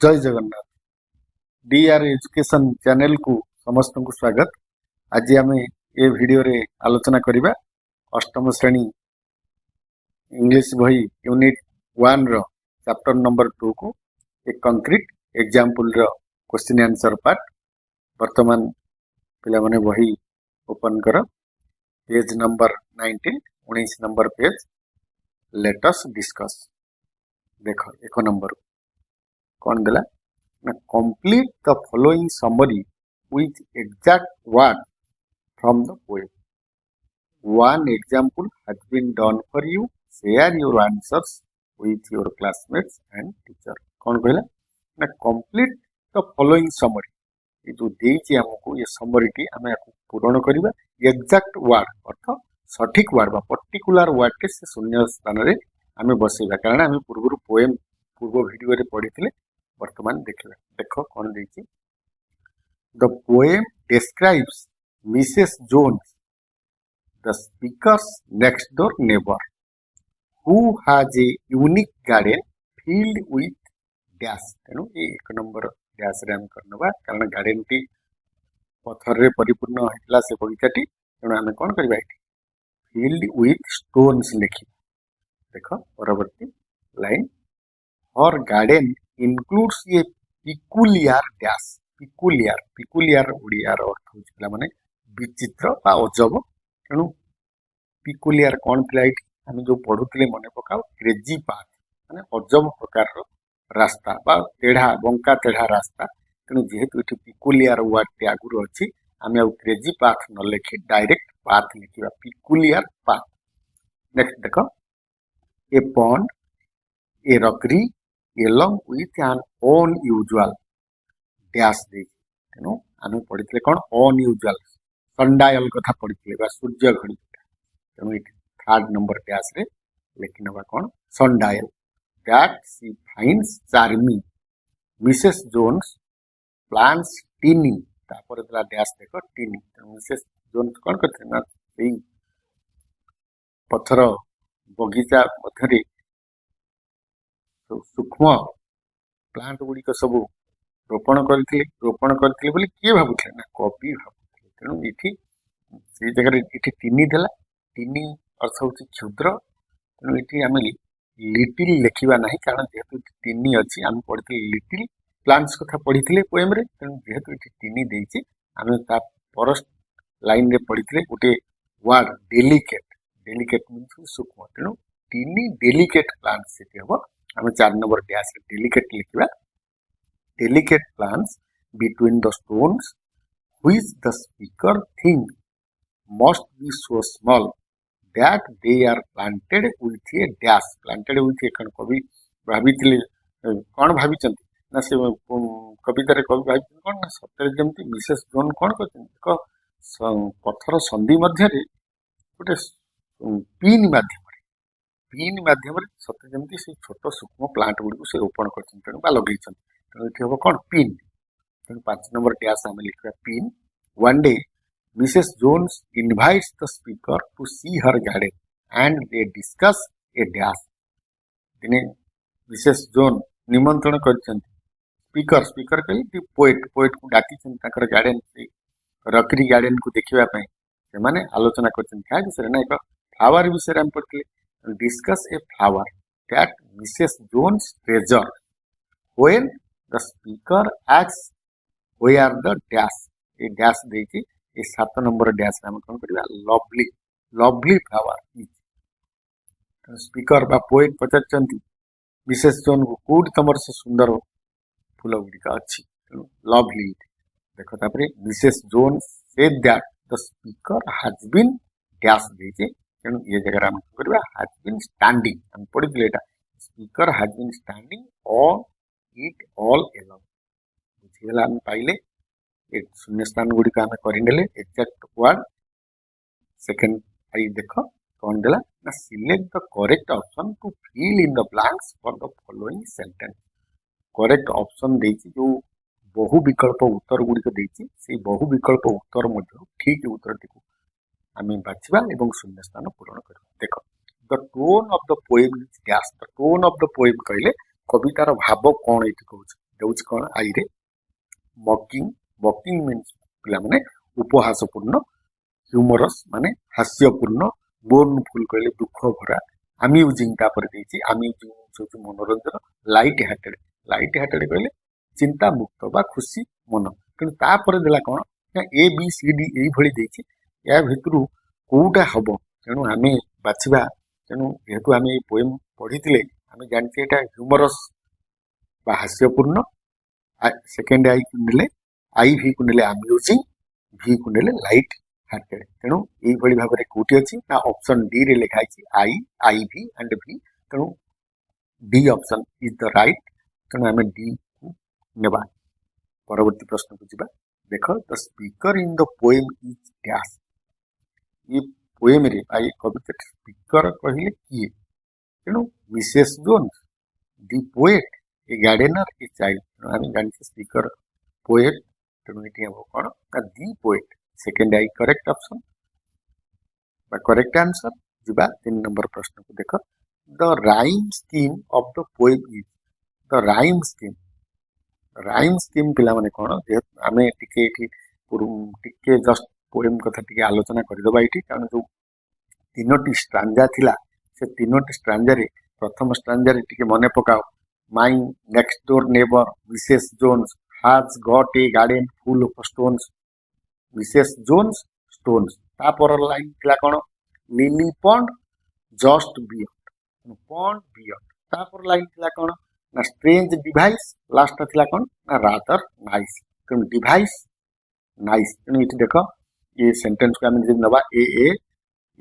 जय Jagannath D R education channel को समस्त को स्वागत। आज आम ये वीडियो रे आलोचना करिबा अष्टम श्रेणी इंग्लिश बही यूनिट 1 रो चैप्टर नंबर 2 को एक कंक्रीट एग्जांपल रो क्वेश्चन आंसर पार्ट। वर्तमान पिला माने बही ओपन कर page number 19 number page. Let us discuss. देखो एक नंबर कौन देला ना complete the following summary with exact word from the poem. One example has been done for you, share your answers with your classmates and teacher. कौन कहला ना complete the following summary. ये जो देछि हमको ये समरी टी हमें पूर्ण करिबा एग्जैक्ट वर्ड अर्थ सठिक वर्ड बा पर्टिकुलर वर्ड के से शून्य स्थान रे हमें बसेबा। कारण हमें पूर्व पोएम पूर्व वीडियो रे पढ़िथिले, वर्तमान देखिबा। देखो कौन देछि। The poem describes Mrs Jones the speaker's next door neighbour who has a unique garden field with dash. तेणु एक नंबर डैश रे हम करनबा कारण गार्डन टी पत्थर रे परिपूर्ण होइतला से बगीचाटी। तेणु हमें कौन करबा एठी फील्ड विथ स्टोन्स लिखी। देखो परवर्ती लाइन और garden includes a peculiar dash। Peculiar Odia अर्थ होइछला माने विचित्र बा अजब। तेणु पिकुलियर कौन थिला एठी हम जो पढुतले मने पकाओ क्रेजी पाथ माने अजब प्रकार रो रास्ता बा टेढ़ा बंका टेढ़ा रास्ता। तेणु जेहेतु एठी पिकुलियर वर्ड टे आगुर अछि हम अब क्रेजी पाथ न लिखि डायरेक्ट पाथ लिखिबा पिकुलियर पाथ। नेक्स्ट देखो a pond a rockery along with an unusual dash दे। तेणु आम पढ़ी कौन अनयूजुअल सनडायल कथा पढ़ी बा सूर्य घड़ी। तेणु ये थर्ड नंबर डैश रे लिखि नबा कौन sundial that she finds charming Mrs Jones plants tiny. तापर देला डैश देखो टीनी। तेणु मिसेस जोन्स कौन करथे ना सेई पत्थर बगीचा मध्यरे सूक्ष्म प्लांट गुड़िक सब रोपण करथिले बोली किए भाबुଥିଲେ ना कवि भाबुଥିଲେ। तेणु इठी से जगह इठी टीनी देला। टीनी अर्थ होची क्षुद्र। तेणु इठी आम लिटिल लिखिबा नहीं कारण जेहेतु टीनी अछि आम पढ़िथिले लिटिल प्लांट्स कथा पढ़िथिले पोएम रे। तेणु जेहेतु इठी टीनी देइछि आम ता फर्स्ट लाइन रे पढ़िथिले गोटे वर्ड डेलिकेट मीन्स सूक्ष्म। तेणु टीनी डेलिकेट प्लांट्स से हबो। हमें 4 नंबर डैश डेलिकेट लिखिबा delicate plants between the stones which the speaker think must be so small that they are planted with a dash. Planted with a कवि भाविथिले कौन भाविचंती ना से कविता रे कवि भाविचंती कौन ना सतरे जेमती मिसेस जोन कौन करचंती पत्थर संधि मध्य रे गोटे पिन माध्यम सत्य जमी से छोट सूक्ष्म प्लांट गुड़ी से रोपण कर लगे। तेणु ये हम कौन पिन। तेणु 5 नंबर डैश आम लिखा पिन। One day Mrs Jones invites the speaker to see her garden and they discuss a dash. दिने मिसेस जोन निमंत्रण कर स्पीकर कही पोएट को डाकी गार्डन से रकरी गार्डन को देखा से माने आलोचना कर ना एक फ्लावर विषय में पढ़ते discuss a flower that Mrs. Jones treasured when the speaker asks where the dash। ये dash देखिए ये 7 नंबर डैश हम कौन करिबा लवली फ्लावर। स्पीकर बा पोएट पचारचंती मिसेस जोन को कोड तमर से सुंदर फूल गुड़िका अच्छी। लवली देखो तापरे Mrs zone said that the speaker has been dash देखिए। तेणु ये जगह हम करबा हैज बीन स्टैंडिंग। हम पढ़िले एटा speaker has been standing on it all along. बुझिला हम पाइले ए शून्य स्थान गुडी का हम करिनेले एग्जैक्ट वर्ड। सेकंड आई देखो कौन देला ना select the correct option to fill in the blanks for the following sentence. Correct option देछि जो बहु विकल्प उत्तर गुडी को देछि से बहु विकल्प उत्तर मध्य ठीक उत्तर टिको आम बाछा और शून्य स्थान पूरण कर। देख the tone of the poem is dash. The tone of the poem कहले कवितार भाव कौन ये कहूँ देउछ कोन आई रे मॉकिंग मॉकिंग मीन्स पिला माने उपहासपूर्ण ह्यूमरस माने हास्यपूर्ण बोर्नफुल कहले दुख भरा अम्यूजिंग तापर देछि अम्यूजिंग सोच मनोरंजन लाइट हार्टेड कहले चिंता मुक्त बा खुशी मन किंतु तापर देला कोन ना ए बी सी डी एई भଳି देछि या भितरु कोउटा हबो तेणु आमे बाछिबा तेणु जेहेतु आमे ए पोएम पढितिले आमे जानछि एटा ह्यूमरस बा हास्यपूर्ण सेकेंड आई को नेले आई भी को नेले अम्यूजिंग भी को नेले लाइट हार्टेड तेणु एई भଳି भाबरे कोठी अछि ना ऑप्शन डी रे लिखा अछि आई भी एंड भी तेणु D option is the right तेणु आमे डी को नेबा परवर्ती प्रश्न को जिबा देखो the speaker in the poem is dash ये पोएम रे आई कविता स्पीकर कहिले किए तेणु Mrs Jones the poet a gardener a child आम जानते स्पीकर पोएट तेणु ये हम कौन ना दी पोएट सेकेंड आई करेक्ट ऑप्शन करेक्ट आंसर जिबा 3 नंबर प्रश्न को देख the rhyme scheme of the poem is the rhyme scheme पिला माने कौन जेहेतु आमे टिके जस्ट पोएम कथा टिके आलोचना करदबा इठी कारण जो तीनोटी स्ट्रांजा थिला से तीनोटी स्ट्रांजा रे प्रथम स्ट्रांजा रे टिके मने पकाओ my next door neighbour Mrs Jones has got a garden full of stones Mrs Jones stones तापर लाइन थिला कोन लिली पॉन्ड जस्ट बियॉन्ड तापर लाइन थिला कोन ना स्ट्रेंज डिवाइस लास्ट थिला कोन ना रादर नाइस तेणु डिवाइस नाइस तेणु इति देखो ये सेंटेंस को आमे नबा ए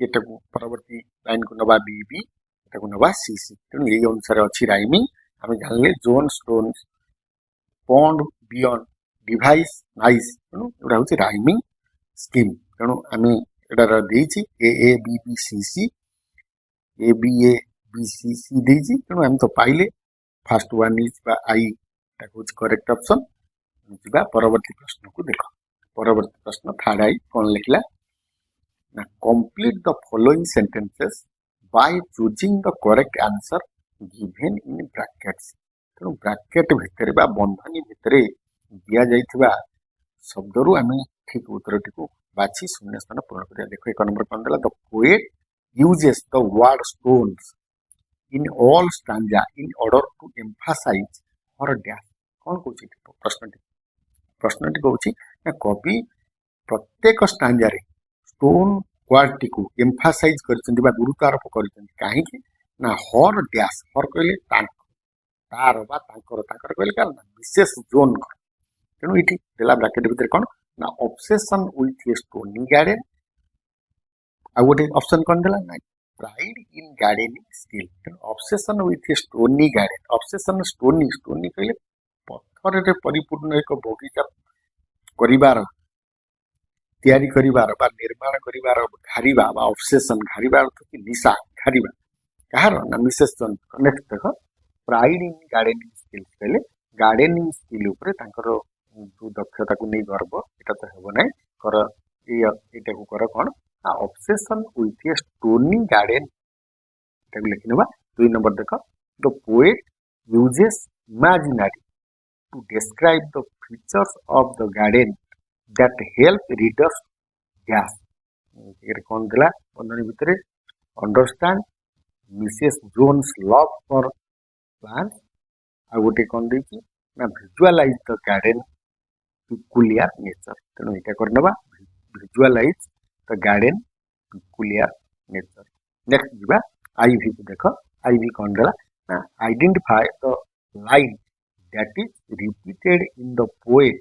एटा को परवर्ती लाइन को नबा बी एटा को नबा सी तेणु ये अनुसार अछि राइमिंग आमे जानले Jones stones pond beyond device nice तेणु एटा होछि राइमिंग स्कीम तेणु आमे एटा देछि A B B C A B C देछि तेणु आमे तो पाइले फर्स्ट वन इज बा आई एटा होछि करेक्ट ऑप्शन जिबा परवर्ती प्रश्न को देखो परवर्ती प्रश्न थर्ड आई कौन लिखला ना complete the following sentences by choosing the correct answer given in brackets तेणु ब्रैकेट भितर बा बंधनी भितर दिया जाइथिबा शब्द रु आमे ठीक उत्तरटी को बाछि शून्य स्थान पूर्ण करिया देखो एक नंबर कोन देला the poet uses the word stones in all stanza in order to emphasize और डैश कौन कहछि प्रश्नटी कहछि ना कवि प्रत्येक स्टैंजा रे स्टोन वर्ड को एम्फासाइज करछन्ती बा गुरुत्व आरोप करछन्ती काहे कि ना हर डैश हर कहले तार बा ताकर कहले कारण विशेष जोन तेणु इठी देला ब्रैकेट भितर कोन ना obsession with a stony garden आ गोटे ऑप्शन कोन देला ना प्राइड इन गार्डनिंग स्किल तेणु obsession with a stony garden obsession stony कहले पत्थर रे परिपूर्ण एक बगीचा करिवार तैयारी करिवार बा निर्माण करिवार घारिबा बा ऑब्सेशन घारिबा अर्थ कि निशा घारिबा कहार ना मिसेस जन नेक्स्ट देखो प्राइड इन गार्डनिंग स्किल कहले गार्डनिंग स्किल ऊपर तांकर जो दक्षता को नहीं गर्व एटा तो हेबो नै कर एटा को कर कोन ना obsession with a stony garden Etah लिखिनबा 2 number देखो the poet uses imaginary to describe the features of the garden that help readers guess. Here कौन दिला बंधनी भितरे understand Mrs. Jones' love for plants. आ गोटे कौन देछि ना visualize the garden peculiar nature. तेणु एटा करनबा visualize the garden peculiar nature. Next जिबा IV को देखो IV कौन दिला ना identify the line that is repeated in the poem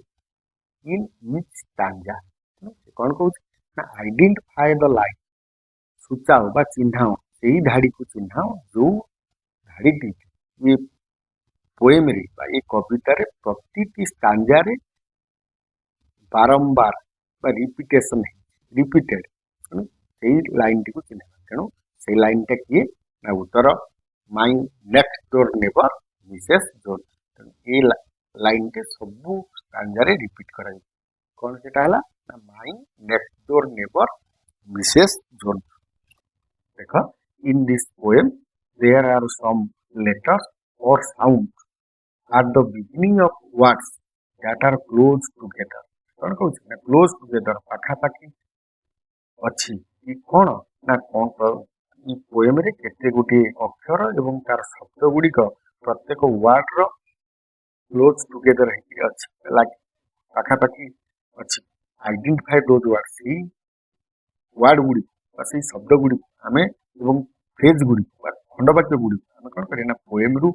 in each stanza कौन कहूँ ना आइडेंटिफाई द लाइन सूचाओ बा चिन्हाओ सही धाड़ी को चिन्हाओ जो धाड़ी ये पोएम रे बा ये कविता रे प्रति स्टांजा रे बारंबार बा रिपीटेशन है रिपीटेड सही लाइन टी को चिन्हा तेणु सही लाइन टा किए ना उत्तर my next door neighbour Mrs Jones ये लाइन के सबू स्टांजा रे रिपीट करा कौन सेटा हला ना my next door neighbour Mrs Jones देखो in this poem there are some letters और sound at the beginning of words that are close together. कौन कहूँ ना close together पाखापाखि अच्छी कि कौन ना कौन इ पोएम रे केते गोटे अक्षर एवं तार शब्द गुड़िक प्रत्येक वर्ड रो क्लोज टुगेदर है अच्छी लाइक पाखापाखि अच्छी आइडेंटिफाई दोज वर्ड से वर्ड गुड़ी से शब्द गुड़ी आम एवं फ्रेज गुड़ी खंडवाक्य गुड़ी आम कौन करें ना पोएम रु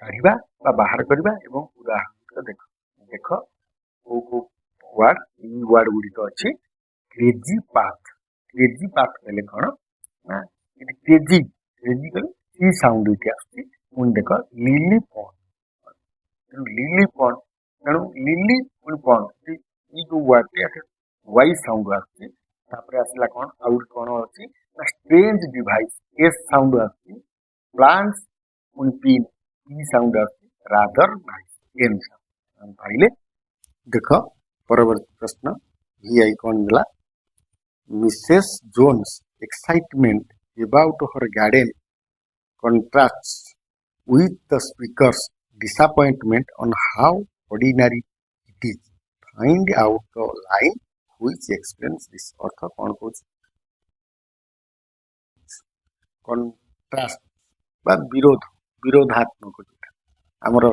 काढ़ा बाहर करवा एवं उदाहरण देख देख वर्ड वर्ड गुड़िक अच्छी क्रेजी पाथ कहले कौन ना क्रेजी क्रेजी कले सी साउंड ये आसुची पुणी देख लिली पॉन लिली पॉन तेणु लिली पुणी पॉन ये जो वर्ड वाई साउंड आसुची तापर आसला कौन आउट कौन अच्छी ना स्ट्रेंज डिवाइस एस साउंड आसुची प्लांट्स पुणी पी साउंड आसुची रादर नाइस एन साउंड पाइले देख परवर्ती प्रश्न भी आई कौन देला Mrs. Jones' excitement about her garden contrasts with the speaker's disappointment on how ordinary it is. Find out the line which explains this. अर्थ कौन कहूँ contrast बा विरोधात्मक जोटा आमर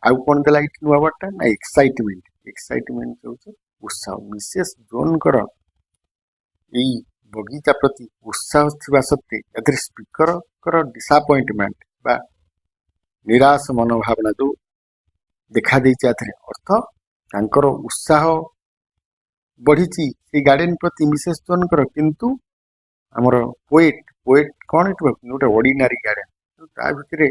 आउ कौन देला ये नुआ वर्डटा ना एक्साइटमेंट होचे उत्साह मिसेस जोन कर यही बगीचा प्रति उत्साह थिबा सत्ते एथरे स्पीकर कर डिसअपॉइंटमेंट बा निराश मनोभावना जो देखा देइछ एथरे अर्थ तांकर उत्साह बढ़ीची से गार्डन प्रति मिसेस जोन कर किंतु हमर पोएट कौन इट गोटे ऑर्डिनरी गार्डन ता भितरे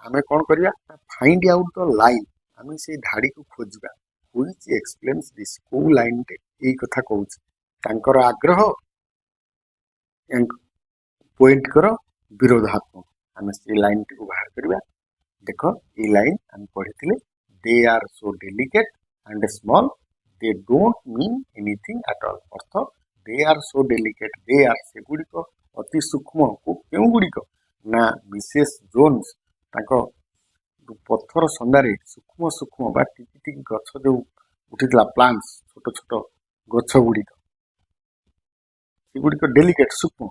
आमे कौन करिया फाइंड आउट द लाइन आमे से धाड़ी को खोजबा व्हिच एक्सप्लेन्स दिस को लाइन टे एई कथा कहूछ तांकर आग्रह पॉइंट कर विरोधात्मक आम से लाइन टी बाहर करवा देख ये लाइन आम पढ़ी they are so delicate and small they don't mean anything at all अर्थ they are so delicate they are से गुड़िक अति सूक्ष्म क्यों गुड़िक ना मिसेस जोन्स पत्थर संदारे सूक्ष्म बा टिकी गछ जो उठीला प्लांट्स छोट छोट गछ गुड़िक सेगुड़िक डेलिकेट सूक्ष्म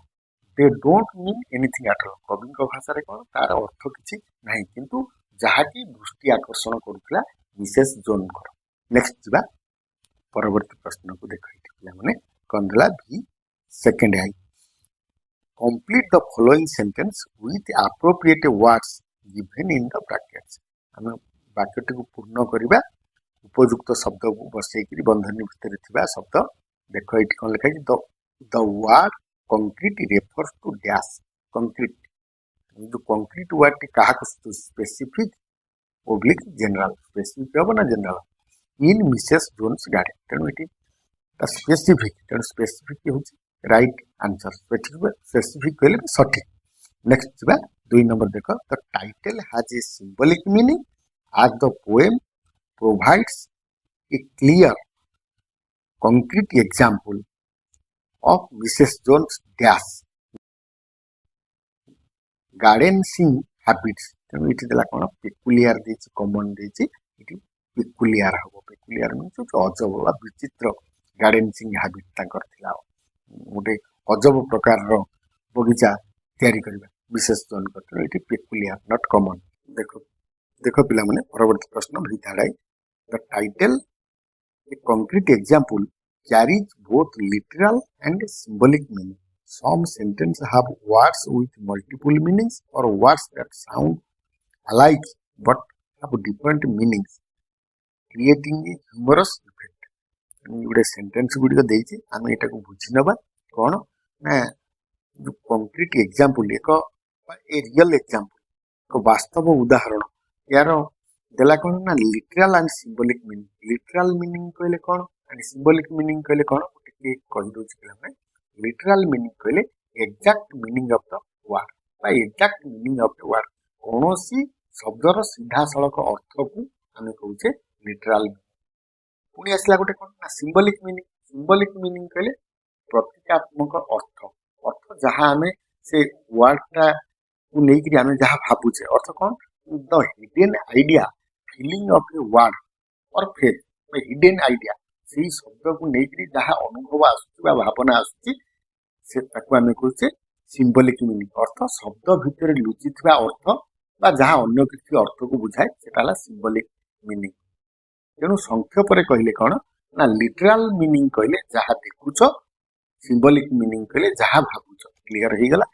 दे don't mean anything at all कवि भाषा कौन तार अर्थ किसी ना किंतु जहाँकि दृष्टि आकर्षण करुला मिसेस जोन कर नेक्स्ट जा परवर्ती प्रश्न को देख पे कौन दिला भी second I complete the following sentence with appropriate words given in the brackets आम वाक्यटी को पूर्ण करवा उपयुक्त शब्द को बसैक बंधनी भितर थिबा शब्द देख ये कौन लिखा the word concrete refers to dash concrete जो concrete word कहा को specific oblique general specific हो ना general in Mrs. Jones garden तेणु ये specific तेणु specific हो right answer specific कहले सठिक नेक्स्ट जा 2 नंबर देख the title has a symbolic meaning as the poem provides a clear concrete example of Mrs. Jones' dash gardening habits तेणु ये देला कौन पेकुलियर देछि कॉमन देछि इटी पेकुलियर हबो पेकुलियर मीन्स अजब बा विचित्र गार्डनिंग हैबिट तांकर थिला गोटे अजब प्रकार रो बगीचा तैयारी करबा मिसेस जोन कर इटी पेकुलियर नॉट कॉमन देखो देखो पिला माने परवर्ती प्रश्न भिताड़ाई the title a concrete example carries both literal and symbolic meaning. Some sentences have words with multiple meanings or words that sound alike but have different meanings, creating a humorous effect. गोटे sentence गुड़िक देछि आमे एटा को बुझी नबा कोन ना जो concrete example एक a real example को वास्तव उदाहरण यार देला कोन ना literal and symbolic meaning literal meaning कहले कोन एंड सिंबॉलिक मीनिंग कहले कोन टिके कहि दोछि हम लिटरल मीनिंग कहले exact meaning of the word बा exact meaning of the word कोनोसी शब्दर सीधा सड़क अर्थ को आमे कहूचे लिटरल पुणी आसला गोटे कोन ना सिंबॉलिक मीनिंग कहले प्रतीकात्मक अर्थ अर्थ जहाँ आमे से वर्ड टा को नहीं कि आमे जहाँ भाबुचे अर्थ कोन the hidden idea feeling of a word और फेज हिडन आइडिया से शब्द को लेकर जहाँ अनुभव आसूँ भावना आसूँ से आम कहे सिंबलिक मीनिंग अर्थ शब्द भितर लुचि अर्थ बा जहाँ अन्य किसी अर्थ को बुझाए सेटा सिंबलिक मीनिंग। तेणु संक्षेप कहले कौन ना लिटराल मीनिंग कहले जहाँ देखुच, सिंबलिक मीनिंग कहले जहाँ भावुच। क्लियर हो गला।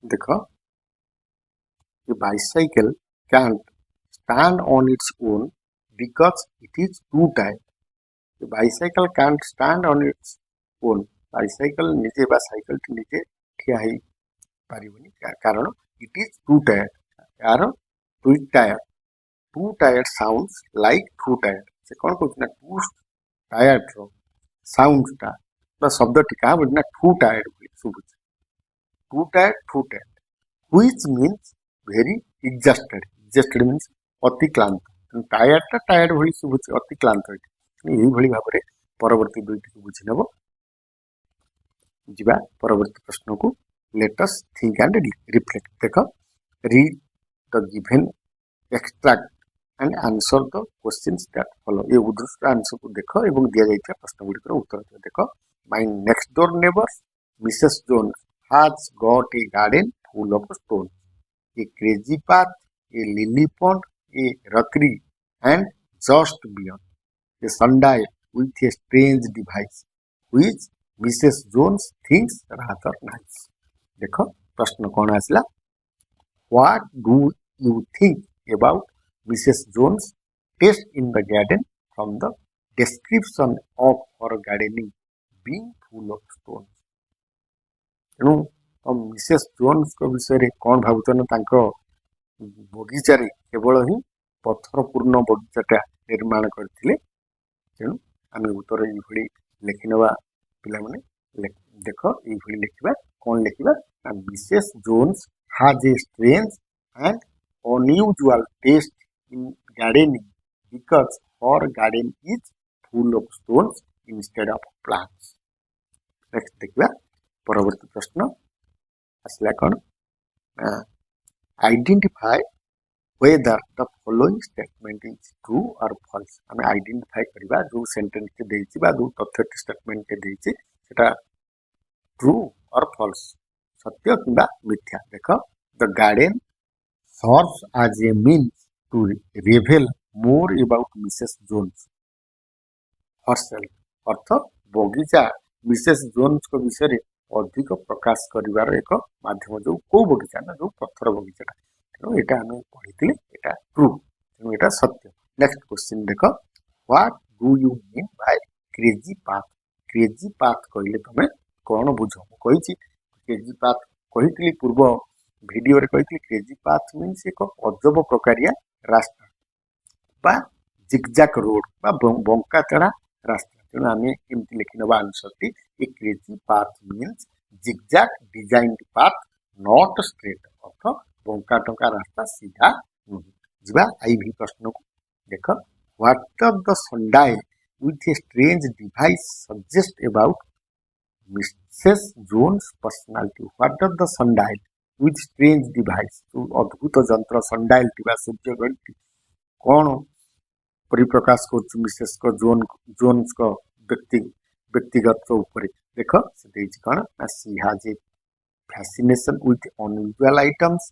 देख bicycle can't stand on its own because it is too tired. Bicycle can't stand on its own, bicycle निजे बा साइकल निजे ठिया है पारिबनी कारण इट इज टू टायर्ड। यार to tired sounds like to tired से कौन कहना टू टायर्ड रो साउंड टा बा शब्द टी का बोलना टू टायर्ड शुभुच too tired which means very exhausted means अति क्लांत। टायर्ड भली शुभुच अति क्लांत यही भाव में परवर्ती दुईटी बुझी नब। जा परवर्ती प्रश्न को let us think and reflect. देख read the given extract and answer the questions that follow. ये उद्दिष्ट आंसर को देख और दिया जाइए प्रश्न गुड़िकर उत्तर दिया। देख my next door neighbour Mrs Jones has got a garden full of stone, a crazy path, a lily pond, a rockery and just beyond a sundial with a strange device which Mrs. Jones thinks rather nice. देखो प्रश्न कौन आसला, what do you think about Mrs. Jones' taste in the garden from the description of her gardening being full of stones? तेणु Mrs Jones को विषय रे कौन भावुचन तांको बगीचारे केवल ही पत्थरपूर्ण बगीचाटा निर्माण करथिले। तेणु आम उत्तर ये लिखि ना पे देख ये लिखा कौन लिखा Mrs Jones has a strange and unusual taste in gardening because her garden is full of stones instead of plants. Next देखा परवर्ती प्रश्न आसला कौन identify whether the following statement is true or false। हमें आइडेंटिफाई करबा जो sentence के देछि बा जो तथ्य स्टेटमेंट के देछि सेटा ट्रू और फॉल्स सत्य किबा मिथ्या। देखो the garden serves as a means to reveal more about Mrs Jones herself. अर्थ बगीचा मिसेस जोन्स को विषय रे अधिक प्रकाश करिवार एक माध्यम जो को बगीचा ना जो पत्थर बगीचा तेणु यहाँ आम पढ़ी यहाँ ट्रू तेणु यहाँ सत्य। नेक्स्ट क्वेश्चन देख what do you mean by crazy path. Crazy path कहले तुम कौन बुझ कही क्रेजी पाथ कही पूर्व वीडियो रे कही क्रेजी पाथ मीन्स एक अजब प्रकारिया रास्ता बा जिगजैग रोड बा बंका चढ़ा रास्ता। तेणु आम केमती लिखि ना आंसर टी a crazy path means zigzag design path not straight अर्थ बंका टंका रास्ता सीधा नुहे। जा आई भी प्रश्न को देख what does the sundial with a strange device suggest about Mrs Jones personality. What does the sundial with strange device अद्भुत जंत्र सनडाइल टी सूर्य घंटी कौन परिप्रकाश कर मिसेस को जोन्स को व्यक्तिगत ऊपर देख से कौन she has a fascination with unusual items,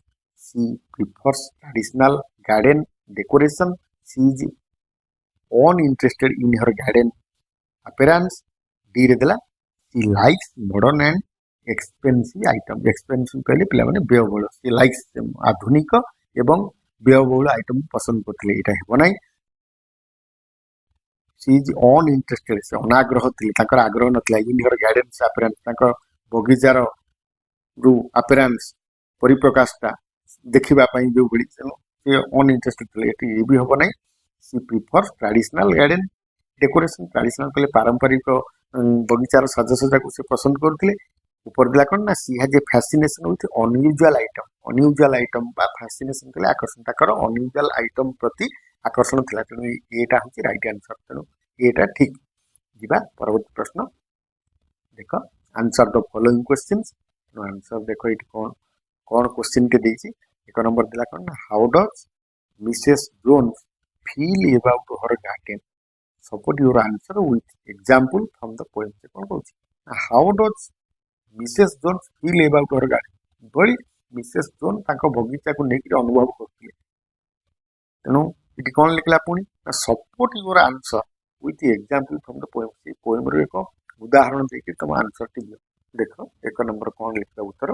she prefers traditional garden decoration, she is uninterested in her garden appearance, D रे देला she likes modern and expensive item। expensive कहले पिला माने व्ययबहुल, she likes आधुनिक एवं व्ययबहुल आइटम पसंद करथिले एटा हेबो नै। she is uninterested से अनाग्रह थिले ताकर आग्रह नथिला in her garden appearance ताकर बगीचार जो अपीयरेंस परिप्रकाशटा देखा जो भी अनइंटरेस्टेड थे ये भी हम ना। She prefers traditional garden decoration traditional कहले पारंपरिक बगीचार साजसज्जा को से पसंद करते। ऊपर दिला कौन ना she has a fascination with unusual item बा फैसिनेशन कहले आकर्षण ताकर अनयूजुअल आइटम प्रति आकर्षण थिला। तेणु एटा होची राइट आंसर तेणु एटा ठीक। जीवा परवर्ती प्रश्न देख answer the following questions. Answer देखो ये कौन कौन क्वेश्चन के देछि। एक नंबर दिला कौन how does Mrs. Jones feel about her garden? Support your answer with example from the poem. How does Mrs. Jones feel about her garden? भली मिसेस जोन तांको बगीचा को लेकर अनुभव करते तेणु ये कौन लिखला पुणी support your answer with example from the poem से पोएम रो एक उदाहरण देके तुम आंसर टी दियो देखो एक नंबर कौन लिखला उत्तर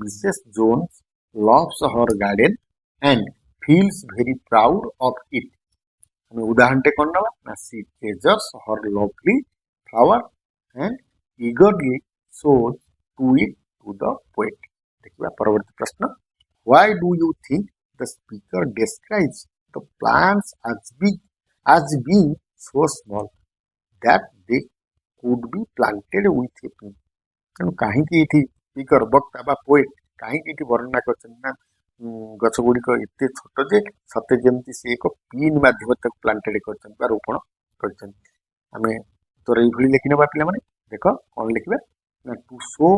Mrs Jones loves her garden and feels very proud of it हमें उदाहरण टे कौन नवा ना she treasures her lovely flower and eagerly shows to it to the poet देखिए परवर्ती प्रश्न why do you think the speaker describes the plants as being so small that they could be planted with a pin तेणु कहीं speaker वक्ता बा poet कहीं वर्णना कर गछ गुड़िक एत छोट जे सते जमी से एक पिन मध्यम प्लांटेड कर रोपण करें तोर ये लिखी ना पे देख कौन लिखा to show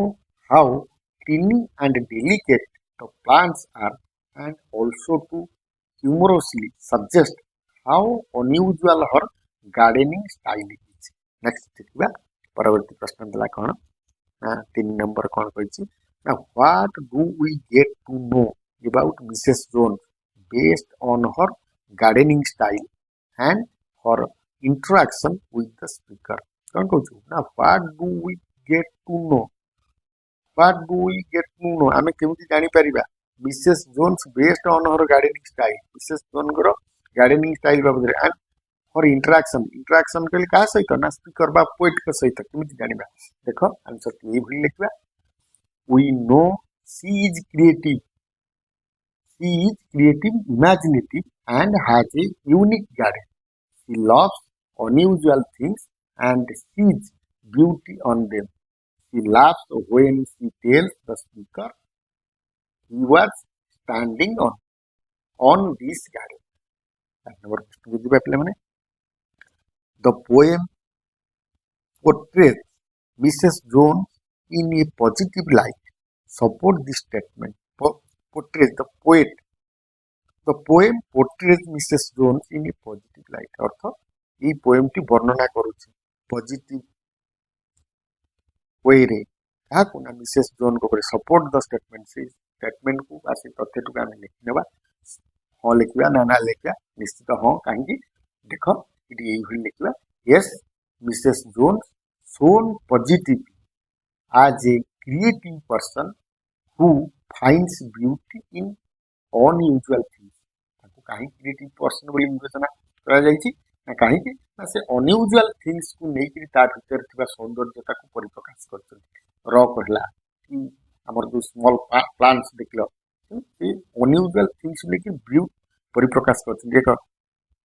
how teeny and delicate the plants are and also to humorously suggest how unusual her gardening style is. Next देखिबा परवर्ती प्रश्न देला कोन 3 नंबर कोन कहछि ना what do we get to know about Mrs. Jones based on her gardening style and her interaction with the speaker कोन कहछु ना what do we get to know What do we get to know? आमे केमिति जानि परिबा Mrs Jones based on her gardening style Mrs Jones गरो gardening style बाबद and her interaction के का सहित ना स्पीकर बा पोएट के सहित केमिति जानिबा देखो आंसर ये भूल लिखबा we know she is creative imaginative and has a unique garden she loves unusual things and sees beauty on them She laughs when she tells the speaker he was standing on this garden. The poem portrays Mrs. Jones in a positive light. Support this statement. Portrays the poet. The poem portrays Mrs. Jones in a positive light. अर्थ ये poem T वर्णना करुछि positive way रे क्या ना Mrs zone को support the statement से statement को आसे तथ्य टू आम लिखने हाँ लिखा ना ना लिखा निश्चित हाँ कहीं देख ये लिखा yes Mrs zone shown positive as a creative person who finds beauty in unusual things कहीं क्रिएटिव पर्सन बोली विवेचना करा जायछि ना कहीं ना से अनयूजुअल थिंग्स को लेकर ता भीतर थिबा सौंदर्यता को परिप्रकाश करछन र कहला कि हमर जो स्मॉल प्लांट्स देखलो ये अनयूजुअल थिंग्स लेकर ब्यूटी परिप्रकाश करछन देखो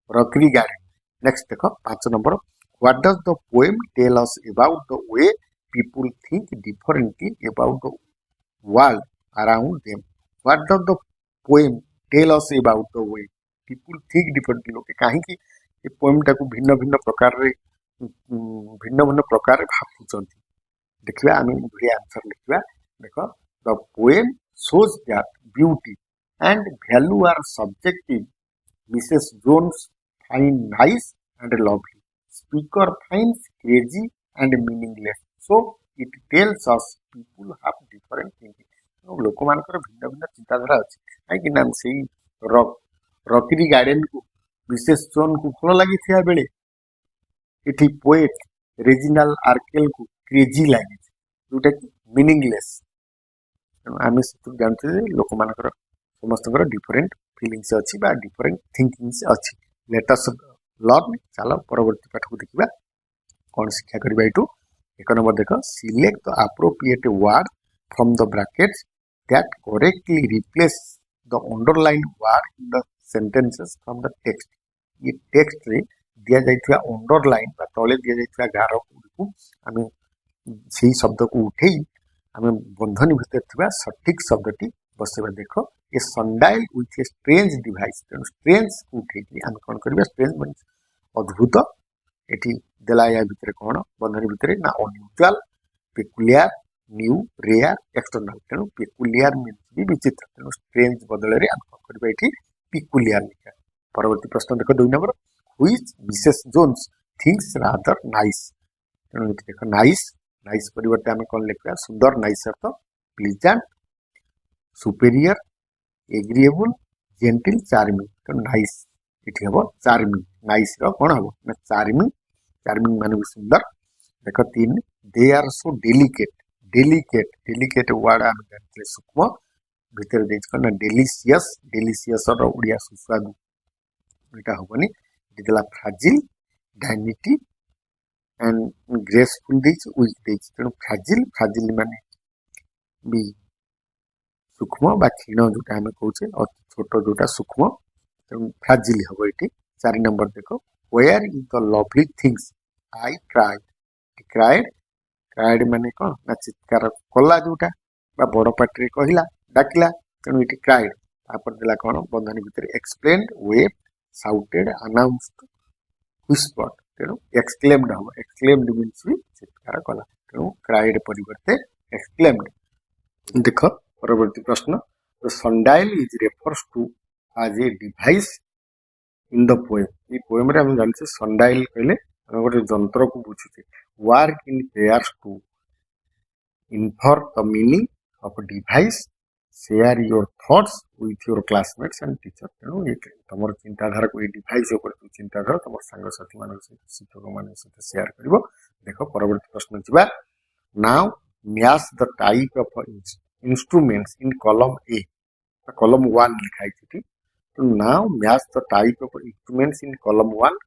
रॉकरी गार्डन नेक्स्ट देखो 5 number what does the poem tell us about the way people think differently about the world around them what does the poem tell us about the way people think differently लोके काहे कि ये poem टाको भिन्न भिन्न प्रकार भाबुचंती देखिबा आमे बढ़िया आंसर लिखिबा देखो the poem shows that beauty and value are subjective Mrs. Jones find nice and lovely speaker finds crazy and meaningless so it tells us people have different thinking लोक मानकर भिन्न भिन्न चिंताधारा अछि काहे कि नाम सेही रॉकरी गार्डन को मिसेस जोन को भल लगी थिया बेले इठी पोएट रेजिनाल आर्केल को क्रेजी लगी जोटा कि मीनिंगलेस आमे सब जानते लोक मानकर समस्त डिफरेंट फीलिंग्स अछि बा डिफरेंट थिंकिंग्स अछि लेट अस लर्न चलो परवर्ती पाठ को देखिबा कोन शिक्षा करबा इटू एक नंबर देखो select the appropriate word from the brackets that correctly replace the underlined word in the sentences from the text ये टेक्स्ट रे दिया जाइथिबा अंडरलाइन बा तले दिया जाइथिबा गार को आमे सेही शब्द को उठेई आमे बंधन भितर थिबा सटीक शब्दटी बसेबा देखो a sundial with a strange device strange को उठेई आमे कोन करबा स्ट्रेंज मींस अद्भुत एठी देला या भितर कोन बंधन भितर ना unusual peculiar new rare external तेणु पेकुलियर मीन्स भी विचित्र तेणु स्ट्रेंज बदल रे हम करबा एठी पेकुलियर लिखा परवर्ती प्रश्न देख 2 number which Mrs Jones thinks rather nice तेणु ये देख नाइस नाइस परिवर्ते आम कौन लिखा सुंदर नाइस अर्थ pleasant superior agreeable genteel charming तेणु नाइस ये हम चार्मिंग नाइस कौन हम ना चार्मिंग मान भी सुंदर देख 3 they are so delicate delicate word आम जानते सूक्ष्म भितर देखना डेलीसीयस डेलीसीयस ओडिया सुस्वादु यहाँ हेनी ये फ्राजिल डायनिटी एंड ग्रेसफुल वीक तेणु फ्राजिल माने भी सूक्ष्म बा क्षीण जोटा आम कहे अति छोट जोटा सूक्ष्म तेणु फ्राजिल हम ये 4 नंबर देख where is the lovely things I cried माने कौन ना चित्कार कला जोटा बड़ पार्टी कहला डाकिला तेणु ये क्राइड तापर देला कौन बंधनी भितर एक्सप्लेन्ड वेब साउटेड अनाउंस्ड व्हिस्पर्ड तेणु एक्सक्लेम्ड हम एक्सक्लेम्ड मीन्स भी चित्कार कला तेणु क्राइड परिवर्ते एक्सक्लेम्ड देख परवर्ती प्रश्न the sundial is refers to as a device in the poem ये पोएम रे हम जानछे सनडाइल कहले हम गोटे जंत्र को बुझुचे work in pairs to infer the meaning of device share your thoughts with your classmates and teacher तेणु ये तुम चिंताधारा को ये डिवाइस चिंताधारा तुम सांगसाथी मान शिक्षक मान सहित शेयर कर देख परवर्ती प्रश्न जा now match the type of instruments in column A column 1 लिखाई तो now match the type of instruments in column 1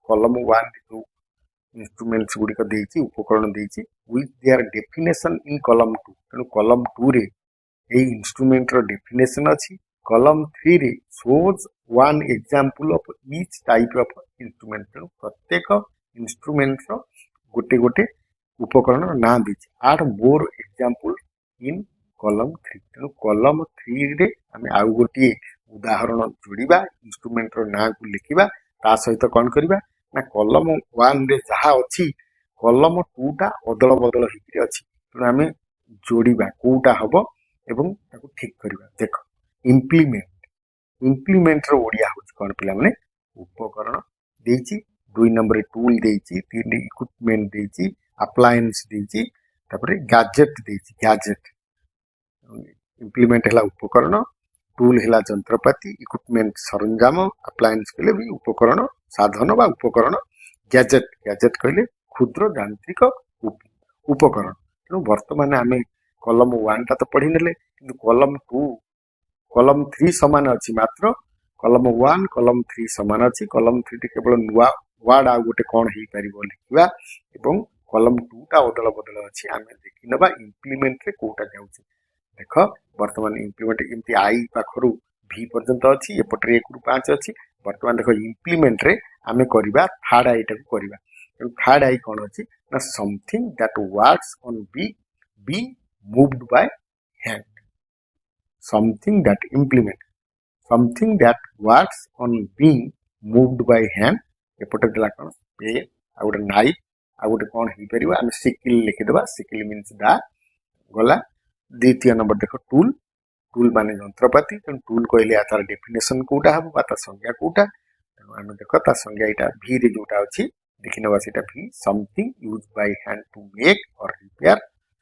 जो इंस्ट्रूमेंट्स गुड़िक देती उपकरण देती with their definition in column 2 तेणु कॉलम 2 रे ये इंस्ट्रूमेंट रो डेफिनेशन अच्छी कॉलम 3 रे shows one example of each type of instrument तेणु प्रत्येक इंस्ट्रूमेंट रो गोटे गोटे उपकरण ना देती आठ मोर एग्जांपल इन कॉलम 3 तेणु कॉलम 3 रे आम आउ गोटे उदाहरण जोड़ा इंस्ट्रूमेंट रो ना को लिखा ता सहित कौन करवा ना कॉलम 1 रे जहाँ अच्छी कॉलम 2 टा अदल बदल होकर अच्छी तेणु आम जोड़ा कौटा हम एवं ताको ठीक करवा देख इम्प्लीमेंट रो ओडिया हो कौन पिला माने उपकरण देची 2 नंबर टूल देची 3 इक्विपमेंट देची अप्लायंस देची तापरे गैजेट देची गैजेट इम्प्लीमेंट है उपकरण टूल है जंत्रपाति इक्विपमेंट सरंजाम अप्लायंस कहले भी उपकरण साधन बा उपकरण गैजेट कहले क्षुद्र यांत्रिक उपकरण तेणु बर्तमान आम कॉलम 1 टा तो पढ़ी नेले किंतु कॉलम 2 कॉलम 3 समान अच्छी मात्र कॉलम 1 कॉलम 3 समान अच्छी कॉलम 3 टी केवल नुआ वर्ड आ गोटे कौन हो पार लिखा एवं कॉलम 2 टा अदल बदल अच्छी आम देखी नवा इम्प्लीमेंट रे कोटा जाउछि देख बर्तमान इम्प्लीमेंट एमती आई पाखरु भी पर्यंत अच्छी एपटे 1 ରୁ 5 अच्छी बर्तमान देख इम्प्लीमेंट रे आम करवा थर्ड आई टा करवा थर्ड आई कौन अच्छी ना something that works on be moved by hand something that works on being moved by hand एपटे देला कौन पे आ गोटे नाइफ आ गोटे कौन हो पार आम सिकिल लिखिदेवा सिकिल मीन्स दा गला द्वितीय नंबर देख टूल माने जंत्रपाति तेणु टूल कहले तार डेफिनेशन कोटा हम तार संज्ञा कोटा तेणु आम देख तार संज्ञा यहाँ भी रे जोटा अच्छी देखी नवा सीटा भी something use by hand to make or repair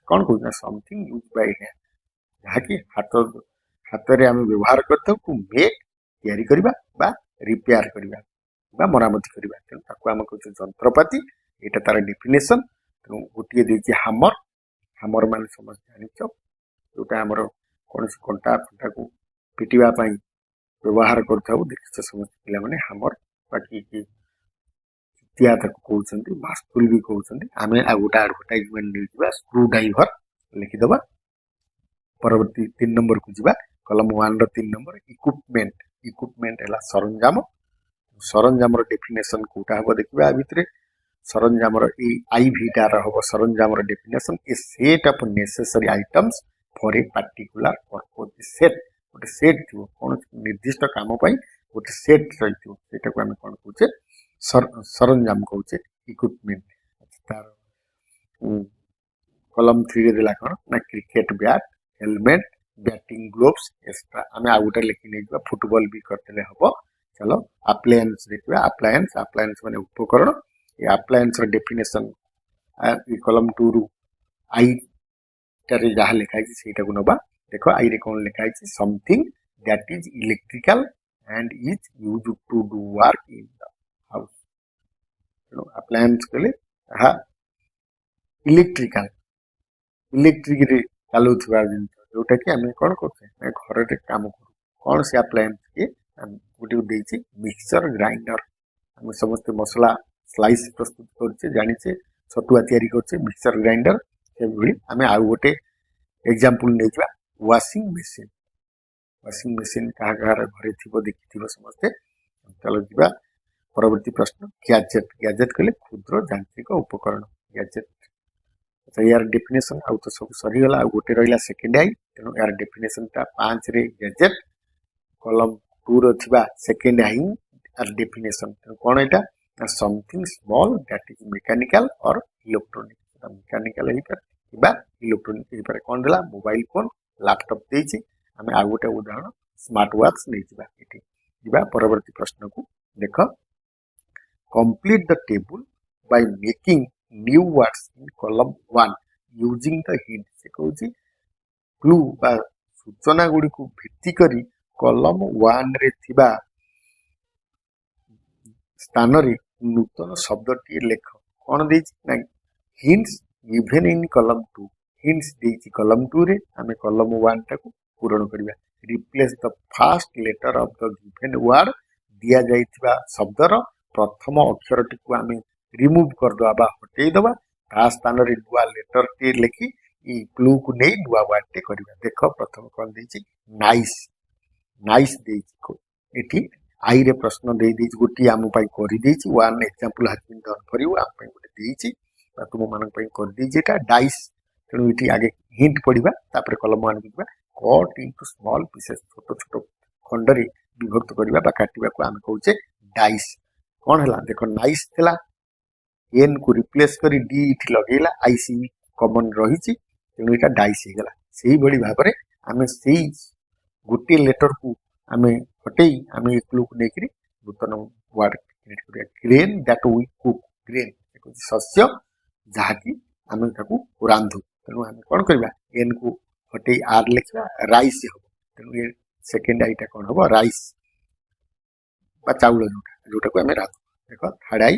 कौन कहना समथिंग यूज बाय हैंड जहाँकि हाथ रे आम व्यवहार करते टू मेक तैयारी करबा बा रिपेयर करबा बा मरामती करबा तेणु ताको आम कहते जंत्रपाति यहाँ तार डेफिनेशन तेणु गोटे देती हामर मान समझ जानिच जोटा आमर कौन कंटा फंटा को पिटिबा व्यवहार कर देखिछ समस्त पे हामर बाकी तिया कहते मास्टुल भी कहते आम आ गोटे आडभटाइजमेंट नहीं स्क्रू ड्राइवर लिखिदबा परवर्ती 3 नंबर को जीवा कलम 1 रो 3 नंबर इक्विपमेंट है सरंजाम डेफिनेशन कोटा हम देखा भितर सरंजाम आई भीटार हम सरंजाम definition a set of necessary items for a particular purpose set गोटे सेट थी कौन निर्दिष्ट काम गोटे सेट रही आम कौन कहे सरंजाम कहे इक्विपमेंट तार कलम 3 रे देला कौन ना cricket bat helmet batting gloves extra आम आ गोटे लिखी नहीं फुटबॉल भी करते हम चलो अप्लायंस देखिए अप्लायंस माने उपकरण ये अप्लायंस डेफिनेशन कलम 2 रु आई टारे जहाँ लिखाई सेटा को नबा देखो आई रे कौन लिखाई something that is electrical and is used to do work in the house तेणु अप्लायंस कहले इलेक्ट्रिकल इलेक्ट्रिक रे चलुवा जिन जोटा कि आम कौन करते घर काम करूँ कौन से अप्लायंस के गोटे देती मिक्सचर ग्राइंडर आम समस्त मसला स्लाइस प्रस्तुत करछे जानिचे छतुआ तैयारी करछे मिक्सचर ग्राइंडर से आम आउ गोटे एग्जांपल नहीं वाशिंग मशीन क्या घर थी देखी समस्ते चलो जा परवर्ती प्रश्न गैजेट गैजेट कहले क्षुद्र यांत्रिक उपकरण गैजेट अच्छा यार डेफिनेशन आउ तो सब सरीगला आ गोटे रहा सेकेंड आई तेणु यार डेफिनेशन टा 5 रे गैजेट कलम 2 रो थिबा सेकेंड आई यार डेफिनेशन कौन एटा something small that is mechanical और इलेक्ट्रॉनिक मैकेनिकल ही पर बा इलेक्ट्रॉनिक ही पर कौन देला मोबाइल फोन लैपटॉप देछि हमें आ गोटे उदाहरण स्मार्ट वॉच नहीं जिबा एठी जिबा परवर्ती प्रश्न को देखो complete the table by making new words in column 1 using the hint से कहूँ क्लू बा सूचना गुड़ी को भित्ति करी कलम 1 रे थिबा स्थान रे नूतन शब्दटी लेख कौन देछि ना hints given in column 2 hints देछि column 2 रे हमें column 1 टाको पूरण करिबा replace the first letter of the given word दिया जाइथिबा शब्दर प्रथम अक्षरटी को आम रिमूव करदे हटई दबा ता स्थान रे नुआ लेटर टे लिखि क्लू को नहीं नुआ वर्ड टे करबा देख प्रथम कौन देछि नाइस नाइस देछि आई रे प्रश्न दे देछि गोटी आम पई करि देछि one example has been done for you आम पई गोटे देछि तुम मान पई कर देछि एटा डाइस तेणु इठी आगे हिंट पढ़िबा तापर कलम 1 लिखबा कट इनटू स्मॉल पीसेस छोट छोट खंड रे विभक्त करबा बा काटिबा को आम कहूचे डाइस कौन है देख नाइस थिला एन को रिप्लेस करी डी इठी लगेला आईसी कॉमन रही तेणु यहाँ डाइस हो गला से भाई भाव में आम से गोटे लेटर को आम हटई आम ए क्लू को लेकर नूतन वर्ड क्रिएट करिया grain that we cook grain शस्य जहाँकि आम रांधु तेणु आम कौन करवा एन को हटई आर लिखा राइस हम तेणु ये सेकेंड आईटा कौन हम राइस चाउल जोटा को आम रांधु देख third I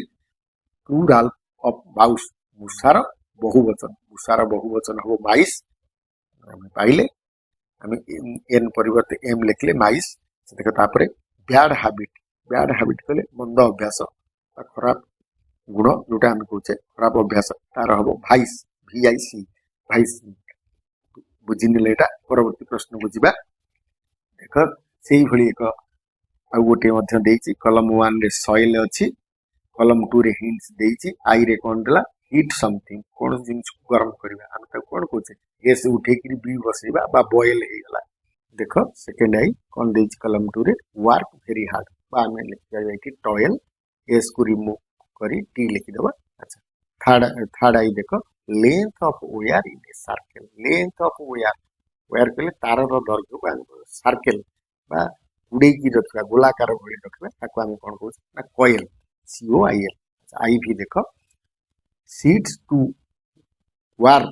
plural of mouse मूषार बहुवचन हम माइस पाइले आम एन परिवर्ते एम लिखले माइस देख तापर बैड हैबिट कहले मंद अभ्यास खराब गुण जोटा आम कहे खराब अभ्यास तार हम भाइस VIC भाइस बुझीने यहाँ परवर्ती प्रश्न को जा देख से भाई एक आ गोटे कलम 1 रे सॉइल अच्छी कलम 2 रे हिंट्स देछि आई रे कौन देला हीट समथिंग कौन जिनिस गरम करबा हम त कौन कहचे एस उठे कि बी बसेबा बा बॉयल हे गला देख सेकंड आई कौन देछि कलम 2 रे वर्क वेरी हार्ड बा हम लिख जाय कि टॉयल एस को रिमूव करी टी लिखि देबा अच्छा थर्ड आई देख length of wire in a circle length of wire कहले तार रो दैर्घ्य को सर्कल बा उड़े की रखबा गोलाकार भଳି रखबा ताको हम कोन कहू ना कॉइल COIL आई भी देख seeds to war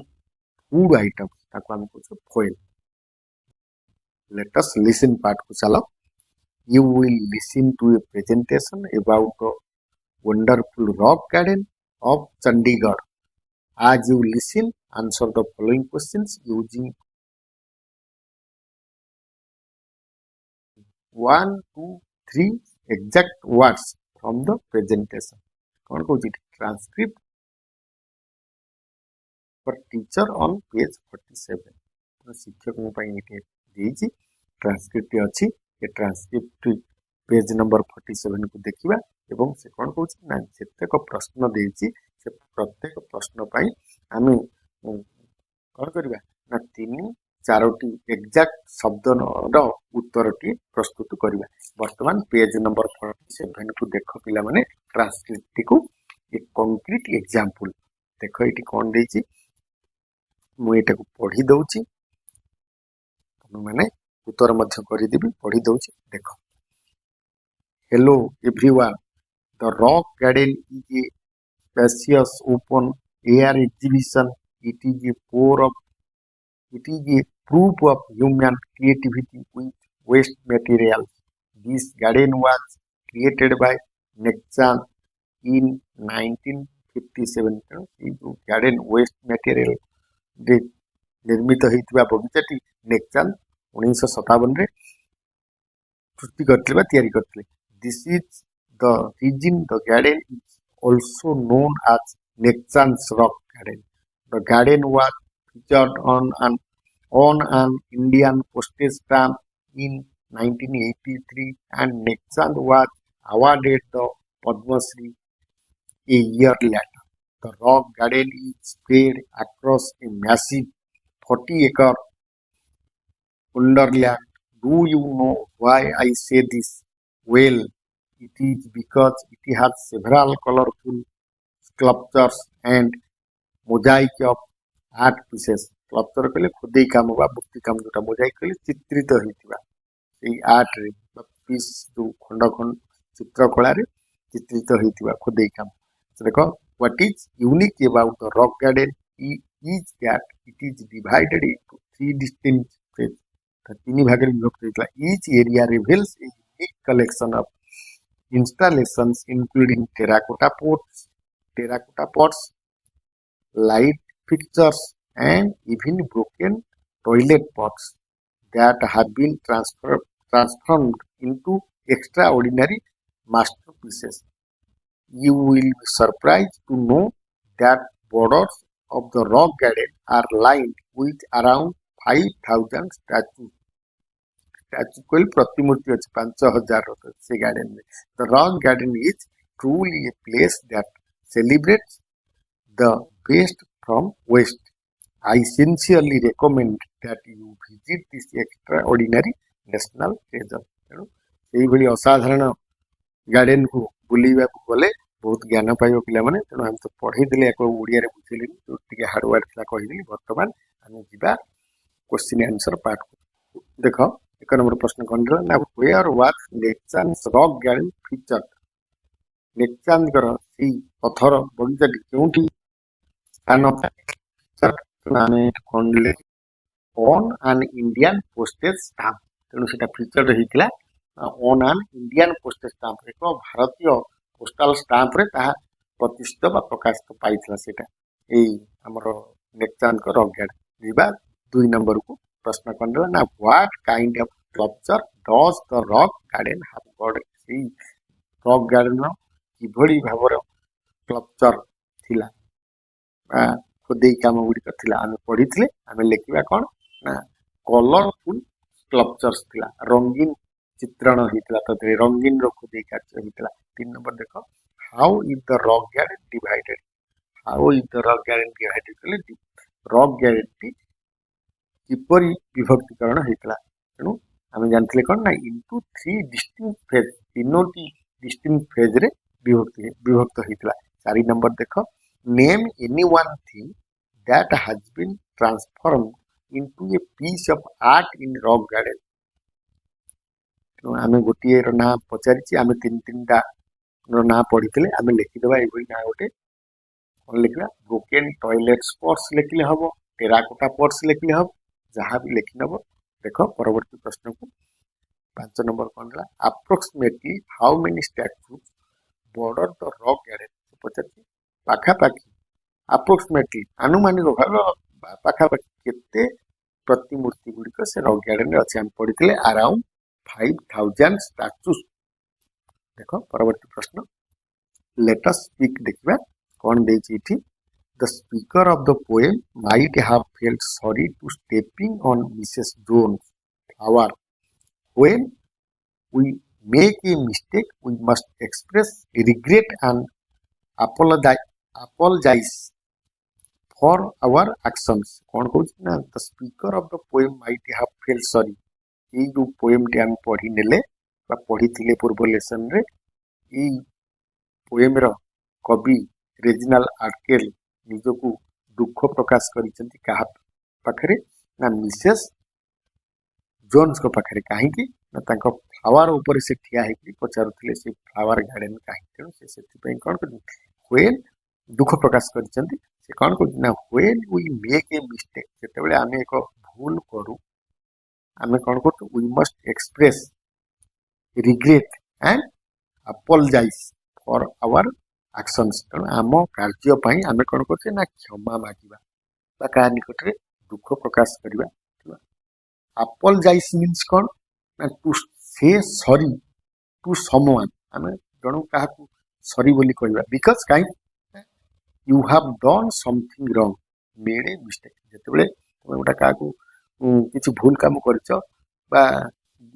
food item ताको हम कहू foil let us listen part को चलो you will listen to a presentation about the wonderful rock garden of Chandigarh as you listen answer the following questions using 1 2 3 exact words from the presentation कौन कहूँ transcript for teacher on page 47 शिक्षक transcript अच्छी ये transcript page number 47 को देखा एवं से कौन कहूँ ना जितेक प्रश्न देती से प्रत्येक प्रश्न पाई आम कौन करवा ना 3-4टी एक्जाक्ट शब्द उत्तर टी प्रस्तुत करवा वर्तमान पेज नंबर 47 को देख पिला माने ट्रांसक्रिप्ट को एक कंक्रीट एग्जांपल देख ये कौन देछि मुझे को पढ़ी दउछि तुम माने उत्तर मध्य कर देबी पढ़ी दउछि देख Hello everyone. The Rock Garden is a spacious open air exhibition. It is a it is a proof of human creativity with waste materials. This garden was created by Nexan in 1957. ଏଇ ଯୋଉ garden waste ମ୍ୟାଟେରିଆଲରେ ନିର୍ମିତ ହୋଇଥିବା ବଗିଚାଟି ନେକ୍ସାନ 1957ରେ ସୃଷ୍ଟି କରିଥିଲେ ବା ତିଆରି କରିଥିଲେ. This is the reason the garden is also known as Nexan's Rock Garden. The garden was featured on an Indian postage stamp in 1983 and Nexan was awarded the Padma Shri a year later. The rock garden is spread across a massive 40-acre wonderland. Do you know why I say this? Well, it is because it has several colorful sculptures and mosaic of art pieces. Sculpture कहले खुदेई काम बा मुक्ति काम जोटा Mosaic कहले चित्रित होइतिबा एई art रे piece जो खंड खंड चित्रकला रे चित्रित होइतिबा खुदेई काम. So देखो what is unique about the rock garden is that it is divided into three distinct phases. तीन भाग रे विभक्त होइतला. Each area reveals a unique collection of installations including terracotta pots, light fixtures, and even broken toilet pots that have been transformed into extraordinary masterpieces. You will be surprised to know that borders of the rock garden are lined with around 5,000 statues. Statue को प्रतिमूर्ति अच्छे 5,000 से garden में. The rock garden is truly a place that celebrates the best from West. I sincerely recommend that you visit this extraordinary national treasure. यही भली असाधारण garden को बुलिबा को गले बहुत ज्ञान पाइबो पिला माने. तेणु हम तो पढ़ी दिले एको ओडिया रे बुझिले तो टिके हार्ड वर्ड थिला कहि दिली. वर्तमान हम जिबा क्वेश्चन आंसर पार्ट को. देखो एक नंबर प्रश्न कोन ना where was Nekchand's rock garden featured. Nekchand कर सी पत्थर बगीचा केउठी स्थान माने कोनले on an Indian postage stamp. तेणु सेटा फीचर्ड होइतिला on an Indian postage stamp. एक भारतीय पोस्टल स्टाम्प रे ता प्रतिष्ठित बा प्रकाशित पाइथिला सेटा एई हमर नेक्सान को रॉक गार्डन. जिबा 2 नंबर को प्रश्न कोन ना what kind of sculpture does the rock garden have got. सी रॉक गार्डन रो किभଳି भाबर स्कल्पचर थिला खुदेई काम गुड़िक थिला आमे पढ़ीथिले. आमे लेखिबा कोन ना कलरफुल स्कल्पचर्स थिला रंगीन चित्रण होइतिला तते रंगीन रो खुदेई कार्य होइतिला. 3 नंबर देखो how is the rock garden divided. How is the rock garden divided कहले रॉक गार्डन टी किपरि विभक्तिकरण होइतिला. तेणु आमे जानथिले कोन ना इनटू 3 डिस्टिंक्ट फेज तीनोटी डिस्टिंक्ट फेज रे विभक्त होइतिला. 4 नंबर देखो name any one thing that has been transformed into a piece of art in rock garden. आमे गोटिए रो ना पचारिछि आमे तीन टा रो ना पढिथिले आमे लिखि देबा एबोई ना गोटे कोन लिखला ब्रोकन टॉयलेट स्पॉट्स लिखले हबो टेराकोटा पॉट्स लिखले हबो जहां भी लिखि नबो. देखो परवर्ती प्रश्न को 5 नंबर कोनला approximately how many statues border the rock garden. पचारिछि पाखापाखि अप्रोक्सीमेटली अनुमानिक भाव पाखापाखि केते प्रतिमूर्ति गुड़िक से रॉक गार्डन अच्छे हम पढ़ी अराउंड 5,000 स्टाचूज. देखो परवर्ती प्रश्न लेट अस स्पीक देखिबा कोन देछि इठी. The speaker of the poem might have felt sorry to stepping on Mrs Jones flower. When we make a mistake we must express regret and apologize for our actions. कौन कहूँ ना the speaker of the poem might have fell sorry. ये जो poem T हम पढ़ी नेले बा पढ़ी थिले पूर्व लेसन रे ई पोएम रो कवि रेजिनाल आर्केल निजको दुख प्रकाश करिसेंती कहा पाखरे ना मिसेस जोन्स को पाखरे काहे कि ना तांको फ्लावर ऊपर से ठिया होकर पचारुले से फ्लावर गार्डन कहीं तेणु से कौन कर व्हेन दुख प्रकाश कर कौन कर when we make a mistake जिते आम एक भूल करूँ आम कौन कर we must express regret and apologize for our actions तेणु आम कार्य आम कौन करते ना क्षमा मागिबा क्या निकट में दुख प्रकाश करवा apologize means कौन ना टू से सॉरी टू समवन आम जन क्या सॉरी बोली कहवा बिकज कहीं you have done something wrong made a mistake जिते तुम गोटा क्या किसी भूल काम कर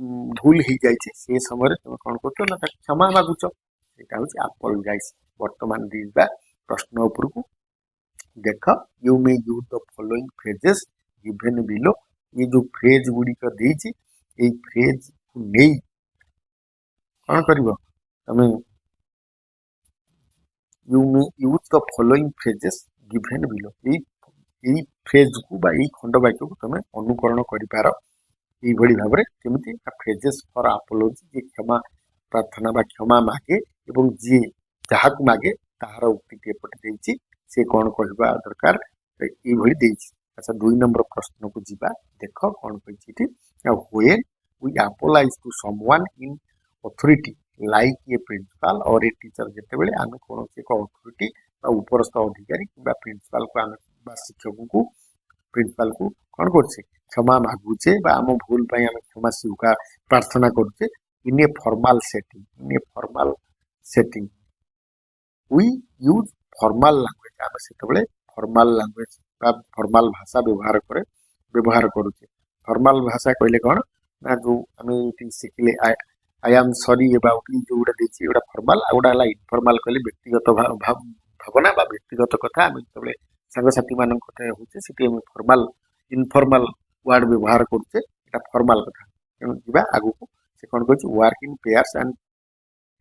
भूल हो जाए से समय तुम कौन कर ना क्षमा मागुच यहाँ हूँ apologize वर्तमान दिवा प्रश्न उपरकू देख you may use the following phrases given below ये जो फ्रेज गुड़िक देती ये फ्रेज को नहीं कौन कर तुम you may use the following phrases given below यही फ्रेज को खंड वाक्य को तुम अनुकरण कर यही भाव में केमी फ्रेजेस फॉर अपोलॉजी जी क्षमा प्रार्थना बा क्षमा मागे एवं जी जहाँ को मागे तार उक्ति एपटे देती से कौन कहवा दरकार ये अच्छा 2 नंबर प्रश्न को जीवा देख कौन कही when we apologize to someone in authority like a principal or a teacher जिते आम कौन एक अथॉरिटी उपरस्थ अधिकारी कि प्रिंसिपल को आम शिक्षक को प्रिंसिपल को कौन कर क्षमा मागुचे आम भूल आम क्षमा स्वीकार प्रार्थना करुचे in a formal setting we use formal language आम से फॉर्मल लैंग्वेज फॉर्मल भाषा व्यवहार करुचे फॉर्मल भाषा कहले कौन ना जो आम शिखिले आई एम सॉरी अबाउट जो गोटा देखिए गोटा फॉर्मल आ गोटा इनफॉर्मल कहले व्यक्तिगत भावना व्यक्तिगत कथा आम जो सांगसाथी मान होते फॉर्मल इनफॉर्मल वर्ड व्यवहार करुचे यहाँ फॉर्मल कथा तेणु जी आगू को से कौन कह work in pairs and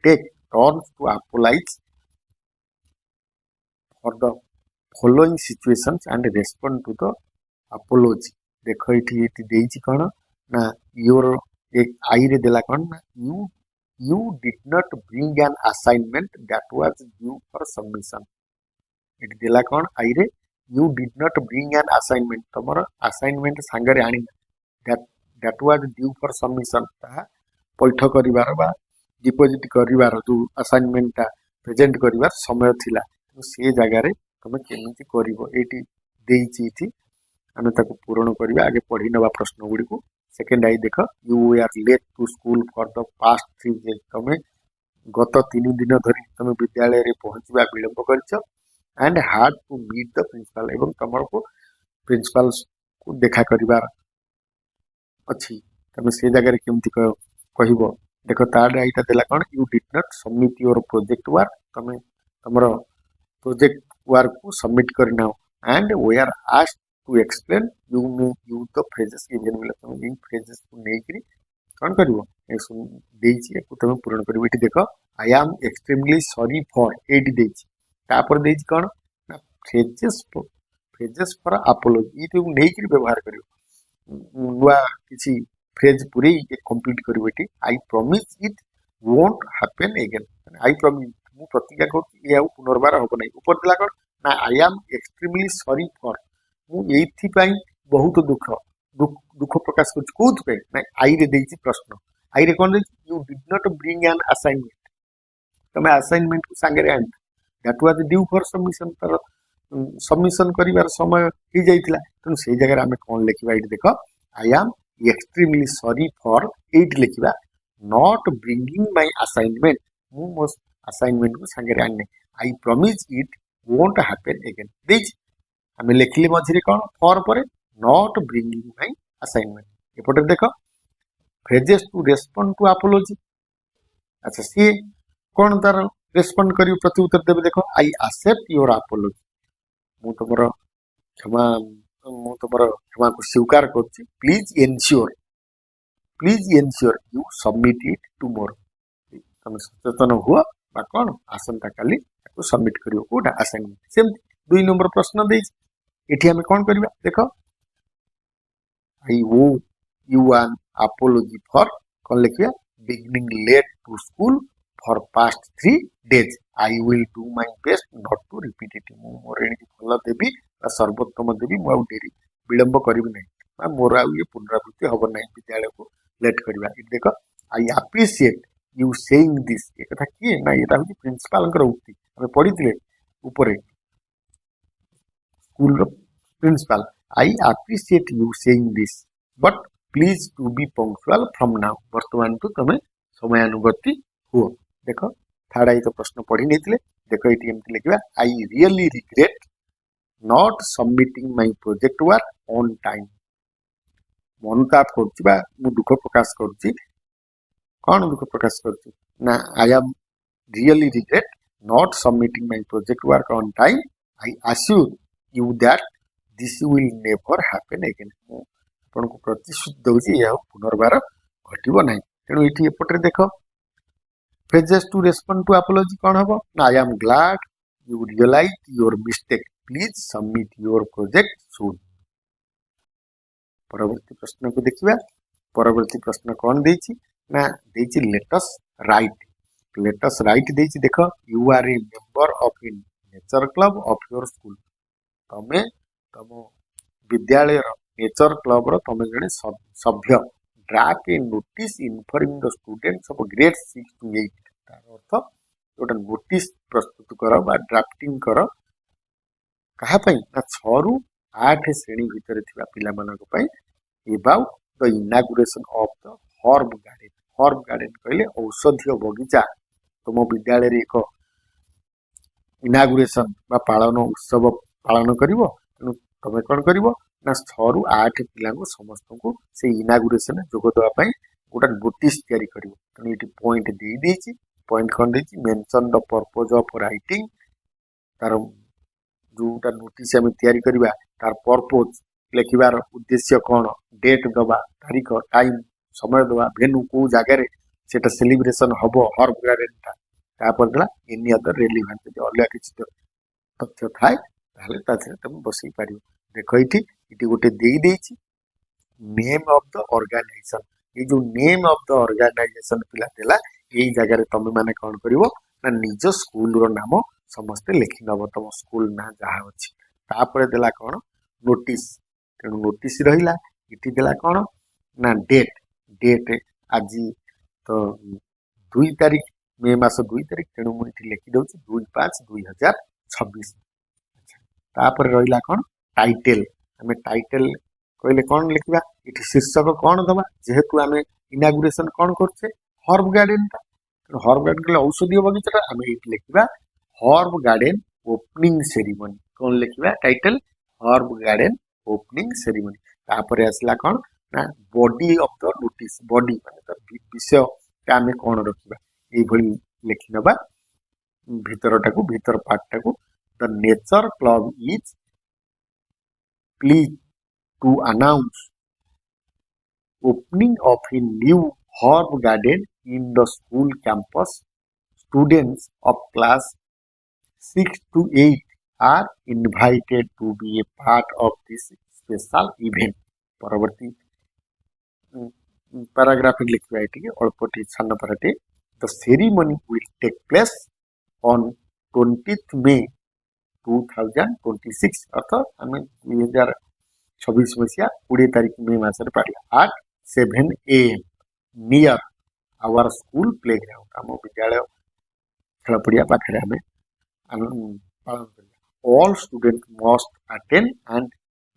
take turns to apologize for the following situations and respond to the apology देख ये कौन ना योर एक आई रे देला कौन ना you did not bring an assignment that was due for submission ये देला कौन आई रे you did not bring an assignment तुम असाइनमेंट सांगे आनी that was due for submission पैठ कर डिपोजिट कर जो असाइनमेंटा प्रेजेंट कर समय थिला से जगार तुम केमी कर आम पूरण करवा आगे पढ़ी नवा प्रश्न गुड़ी को सेकेंड आई देख you are late to school for the past 3 days तुम गत 3 दिन धरी तुम विद्यालय पहुंचवा विलंब कर and hard to meet the principal एवं तुम को प्रिंसिपल को देखा कर अच्छी तुम से जगह केमती कह देख तार यहाँ देला कौन you did not submit your project work तुम तुम प्रोजेक्ट वर्क को सबमिट करना and we are asked to explain you may use the phrases given below तुम ये फ्रेजेस को लेकर कौन कर तुम पूरण कर देख I am extremely sorry for ये तापर कौन ना फ्रेजेस फॉर अपोलॉजी ये तुम नहीं व्यवहार कर नुआ किसी फ्रेज पूरे कंप्लीट कर आई promise it won't happen again I promise मु प्रतिज्ञा कर पुनर्बार हम ना ऊपर दिला कौन ना आई एम एक्सट्रीमली सॉरी फॉर मुझे बहुत दुख प्रकाश कर आई रे देती प्रश्न आई रे कौन you did not bring an assignment तुम असाइनमेंट को सांगे आन that was due for submission तर सबमिशन कर समय हो जाता तेणु से जगह आम कौन लिखा ये देख I am extremely sorry for at लिखा नॉट ब्रिंगिंग माय असाइनमेंट मु मो असाइनमेंट को सांगे आने I promise it won't happen again देख आम लिखिले मझे कौन फॉर पर नॉट ब्रिंगिंग माय असाइनमेंट एपटे देख phrases to respond to apology अच्छा सी कौन तार रेस्पोंड कर प्रत्युत्तर देवे देख आई एक्सेप्ट योर अपोलॉजी मु तुम क्षमा को स्वीकार कर please ensure you submit it tomorrow तुम सचेतन हुआ बा कौन आसंता काली सबमिट करियो कोटा असाइनमेंट सेम 2 नंबर प्रश्न दे एठी हमें कौन करबा देख आई वो यू एन अपोलॉजी फॉर कौन लिखिया beginning late to school for past 3 days. I will do my best not to repeat it. ମୁଁ ମୋର ଏଣିକି ଭଲ ଦେବି ବା ସର୍ବୋତ୍ତମ ଦେବି, ମୁଁ ଆଉ ଡେରି ବିଳମ୍ବ କରିବି ନାହିଁ ବା ମୋର ଆଉ ଇଏ ପୁନରାବୃତ୍ତି ହବ ନାହିଁ ବିଦ୍ୟାଳୟକୁ ଲେଟ୍ କରିବା। ଏଠି ଦେଖ I appreciate you saying this। ଏ କଥା କିଏ ନା ଏଟା ହେଉଛି ପ୍ରିନ୍ସିପାଲଙ୍କର ଉକ୍ତି। ଆମେ ପଢିଥିଲେ ଉପରେ ସ୍କୁଲର principal. I appreciate you saying this but please to be punctual from now। ବର୍ତ୍ତମାନଠୁ ତମେ ସମୟାନୁବର୍ତ୍ତୀ ହୁଅ। ଦେଖ ଥାର୍ଡ ଆଇ ତ ପ୍ରଶ୍ନ ପଢି ନେଇଥିଲେ। ଦେଖ ଏଠି ଏମିତି ଲେଖିବା I really regret not submitting my project work on time। ମନତାପ କରୁଛି ବା ମୁଁ ଦୁଃଖ ପ୍ରକାଶ କରୁଛି। କଣ ଦୁଃଖ ପ୍ରକାଶ କରୁଛି ନା I am really regret not submitting my project work on time। I assure you that this will never happen again। ମୁଁ ଆପଣଙ୍କୁ ପ୍ରତିଶ୍ରୁତି ଦଉଛି ଏହା ପୁନର୍ବାର ଘଟିବ ନାହିଁ। ତେଣୁ ଏଠି ଏପଟରେ ଦେଖ phrases to respond to apology କଣ ହବ ନା I am glad you realized your mistake, please submit your project soon। ପରବର୍ତ୍ତୀ ପ୍ରଶ୍ନକୁ ଦେଖିବା। ପରବର୍ତ୍ତୀ ପ୍ରଶ୍ନ କଣ ଦେଇଛି ନା ଦେଇଛି let us write। let us write ଦେଇଛି। ଦେଖ you are a member of a nature club of your school। ତମେ ତମ ବିଦ୍ୟାଳୟର ନେଚର କ୍ଲବର ତମେ ଜଣେ ସଭ୍ୟ। draft a notice informing the students of grade 6 to 8। ତାର ଅର୍ଥ ଗୋଟେ ନୋଟିସ୍ ପ୍ରସ୍ତୁତ କର ବା ଡ୍ରାଫ୍ଟିଂ କର କାହା ପାଇଁ ନା 6 ରୁ 8 ଶ୍ରେଣୀ ଭିତରେ ଥିବା ପିଲାମାନଙ୍କ ପାଇଁ about the inauguration of the herb garden। herb garden କହିଲେ ଔଷଧୀୟ ବଗିଚା। ତମ ବିଦ୍ୟାଳୟରେ ଏକ ଇନାଗୁରେସନ ବା ପାଳନ ଉତ୍ସବ ପାଳନ କରିବ। ତେଣୁ ତମେ କଣ କରିବ ନା 6 ରୁ 8 ପିଲାଙ୍କୁ ସମସ୍ତଙ୍କୁ ସେଇ ଇନାଗୁରେସନରେ ଯୋଗ ଦେବା ପାଇଁ ଗୋଟେ ନୋଟିସ୍ ତିଆରି କରିବ। ତେଣୁ ଏଠି ପଏଣ୍ଟ ଦେଇଛି। ପଏଣ୍ଟ କଣ ଦେଇଛି mention the propose of writing. ତାର ଯୋଉଟା ନୋଟିସ୍ ଆମେ ତିଆରି କରିବା ତାର ପର୍ପୋଜ ଲେଖିବାର ଉଦ୍ଦେଶ୍ୟ କଣ, ଡେଟ୍ ଦବା, ତାରିଖ ଟାଇମ୍ ସମୟ ଦବା, ଭେନ୍ୟୁ କୋଉ ଜାଗାରେ ସେଟା ସେଲିବ୍ରେସନ ହବ ହର୍ବ ଗାର୍ଡେନଟା। ତାପରେ ଦେଲା ଏନି ଅଦର ରେଲିଭାନ୍ଟ। ଯଦି ଅଲଗା କିଛି ତଥ୍ୟ ଥାଏ ତାହେଲେ ତା ଦେହରେ ତମେ ବସେଇ ପାରିବ। ଦେଖ ଏଠି ଗୋଟେ ଦେଇଛି ନେମ୍ ଅଫ ଦ ଅର୍ଗାନାଇଜେସନ। ଏଇ ଯୋଉ ନେମ୍ ଅଫ ଦ ଅର୍ଗାନାଇଜେସନ ପିଲା ଦେଲା ଏଇ ଜାଗାରେ ତମେ ମାନେ କଣ କରିବ ନା ନିଜ ସ୍କୁଲର ନାମ ସମସ୍ତେ ଲେଖି ନବ, ତମ ସ୍କୁଲ ନାଁ ଯାହା ଅଛି। ତାପରେ ଦେଲା କଣ ନୋଟିସ୍। ତେଣୁ ନୋଟିସ୍ ରହିଲା। ଏଠି ଦେଲା କଣ ନା ଡେଟ୍ ଆଜି ତ 2 ତାରିଖ ମେ ମାସ 2 ତାରିଖ। ତେଣୁ ମୁଁ ଏଠି ଲେଖି ଦଉଛି 2/5/2026। ତାପରେ ରହିଲା କଣ ଟାଇଟେଲ। ଆମେ ଟାଇଟେଲ କହିଲେ କଣ ଲେଖିବା ଏଠି ଶୀର୍ଷକ କଣ ଦବା। ଯେହେତୁ ଆମେ ଇନାଗୁରେସନ କଣ କରୁଛେ ହର୍ବ ଗାର୍ଡେନଟା। ତେଣୁ ହର୍ବ ଗାର୍ଡେନ କହିଲେ ଔଷଧୀୟ ବଗିଚାଟା। ଆମେ ଏଇଠି ଲେଖିବା ହର୍ବ ଗାର୍ଡେନ ଓପନିଂ ସେରିମନି। କଣ ଲେଖିବା title herb garden opening ceremony. ତାପରେ ଆସିଲା କଣ ନା body of the notice. Body ମାନେ ବିଷୟ ଆମେ କଣ ରଖିବା ଏଇଭଳି ଲେଖି ନବା ଭିତର ପାର୍ଟଟାକୁ। The nature club is please to announce opening of a new herb garden in the school campus. Students of class 6 to 8 are invited to be a part of this special event। परवर्ती paragraph लिखिबा एठी अल्पटी छान परटे। The ceremony will take place on 20th May 2026। अर्थात हमें 2026 मसीहा 20 तारीख मे मासरे पड़िया at 7 AM near our school playground। आम विद्यालय खेल पड़िया पाखे आम पालन कर। All students must attend and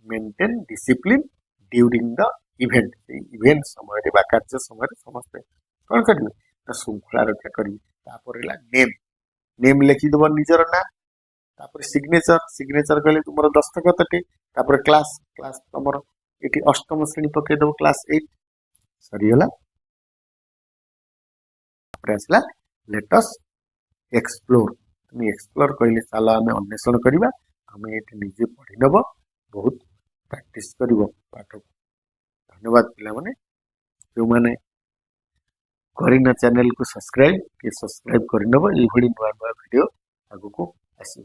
maintain discipline during the event। Event समय कार्य समय समस्त कौन करेंगे श्रृंखला रक्षा करेंगे। नेम लिखिदेव निजर ना। सिग्नेचर कहले तुम दस्तखत टे। क्लास तुम ये 8म श्रेणी पकईदेव क्लास 8 सरीगला। आसला लेट अस एक्सप्लोर। तुम एक्सप्लोर कहले चल आम अन्वेषण करवा। तुम ये निजे पढ़ी नब बहुत प्रैक्टिस कर पाठ। धन्यवाद पिला माने जो माने करिना चैनल को सब्सक्राइब कर नब। ये नुआ नुआ वीडियो आगु को आसो।